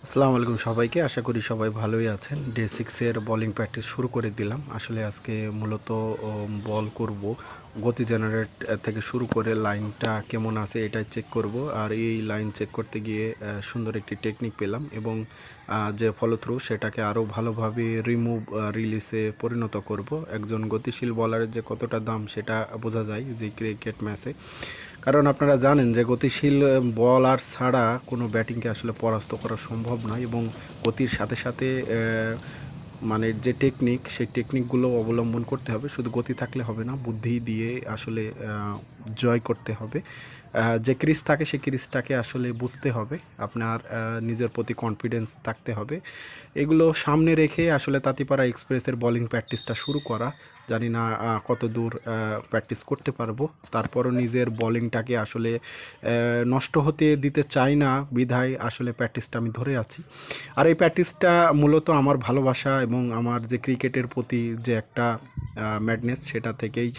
আসসালামু আলাইকুম সবাইকে। আশা করি সবাই ভালোই আছেন। ডে 6 এর বোলিং প্র্যাকটিস শুরু করে দিলাম। আসলে আজকে মূলত বল করব। গতি জেনারেট থেকে শুরু করে লাইনটা কেমন আছে এটাই চেক করব। আর এই লাইন চেক করতে গিয়ে সুন্দর একটি টেকনিক পেলাম এবং যে ফলো থ্রু সেটাকে আরও ভালোভাবে রিমুভ রিলিজে পরিণত করব। একজন গতিশীল বলারের যে কতটা দাম সেটা বোঝা যায় যে ক্রিকেট ম্যাচে। কারণ আপনারা জানেন যে গতিশীল বলার ছাড়া কোনো ব্যাটিংকে আসলে পরাস্ত করা সম্ভব নয় এবং গতির সাথে সাথে মানে যে টেকনিক সেই টেকনিকগুলো অবলম্বন করতে হবে। শুধু গতি থাকলে হবে না, বুদ্ধি দিয়ে আসলে জয় করতে হবে। যে ক্রিজ থাকে সেই ক্রিজটাকে আসলে বুঝতে হবে। আপনার নিজের প্রতি কনফিডেন্স থাকতে হবে। এগুলো সামনে রেখে আসলে তাঁতিপাড়া এক্সপ্রেসের বোলিং প্র্যাকটিসটা শুরু করা। জানি না কত দূর প্র্যাকটিস করতে পারবো। তারপরও নিজের বোলিংটাকে আসলে নষ্ট হতে দিতে চাই না বিধায় আসলে প্র্যাকটিসটা আমি ধরে আছি। আর এই প্র্যাকটিসটা মূলত আমার ভালোবাসা এবং আমার যে ক্রিকেটের প্রতি যে একটা ম্যাডনেস সেটা থেকেই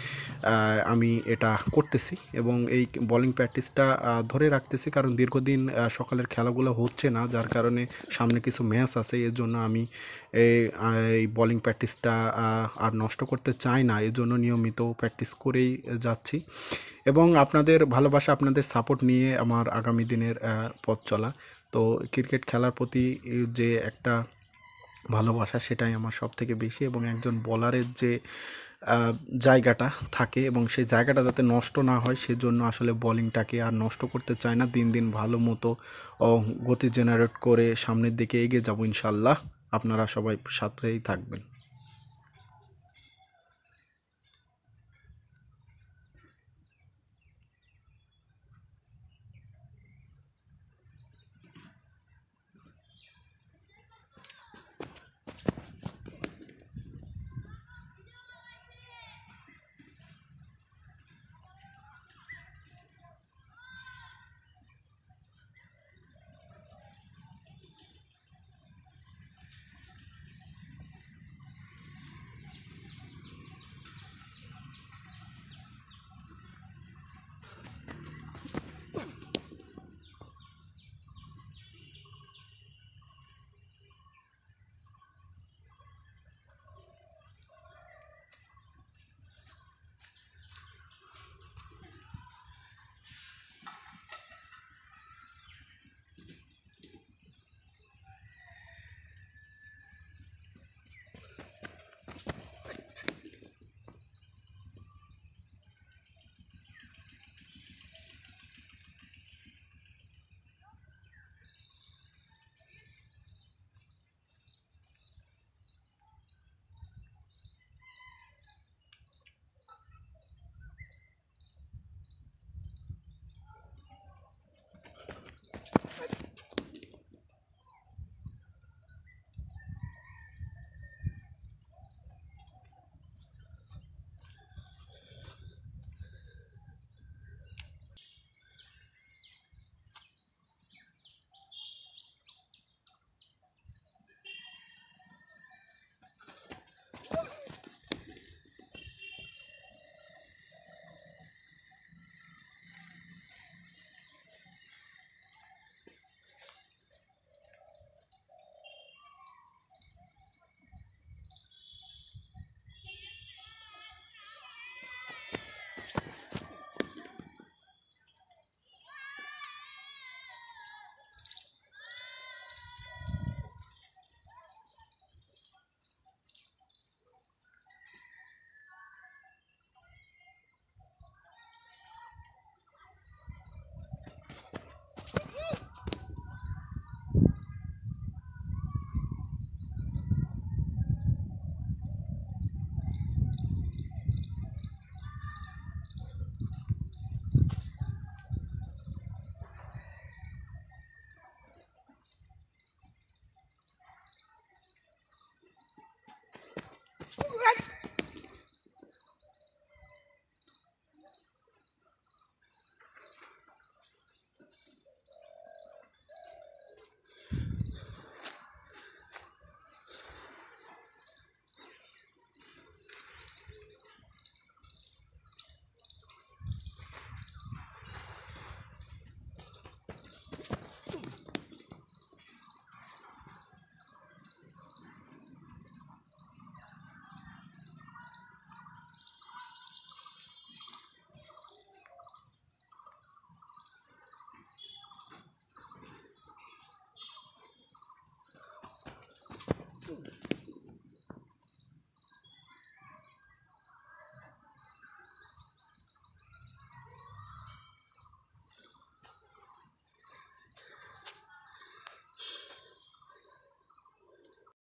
আমি এটা করতেছি এবং এই বোলিং প্র্যাকটিসটা ধরে রাখতেছি কারণ দীর্ঘদিন সকালের খেলাগুলো হচ্ছে না, যার কারণে সামনে কিছু ম্যাচ আছে। এর জন্য আমি এই বোলিং প্র্যাকটিসটা আর নষ্ট করতে চাই না, এর জন্য নিয়মিত প্র্যাকটিস করেই যাচ্ছি এবং আপনাদের ভালোবাসা, আপনাদের সাপোর্ট নিয়ে আমার আগামী দিনের পথ চলা। তো ক্রিকেট খেলার প্রতি যে একটা ভালোবাসা সেটাই আমার সবথেকে বেশি এবং একজন বোলারের যে জায়গাটা থাকে এবং সেই জায়গাটা যাতে নষ্ট না হয় সেজন্য আসলে বোলিংটাকে আর নষ্ট করতে চায় না। দিন দিন ভালো মতো গতি জেনারেট করে সামনের দিকে এগিয়ে যাব ইনশাল্লাহ। আপনারা সবাই সাথেই থাকবেন।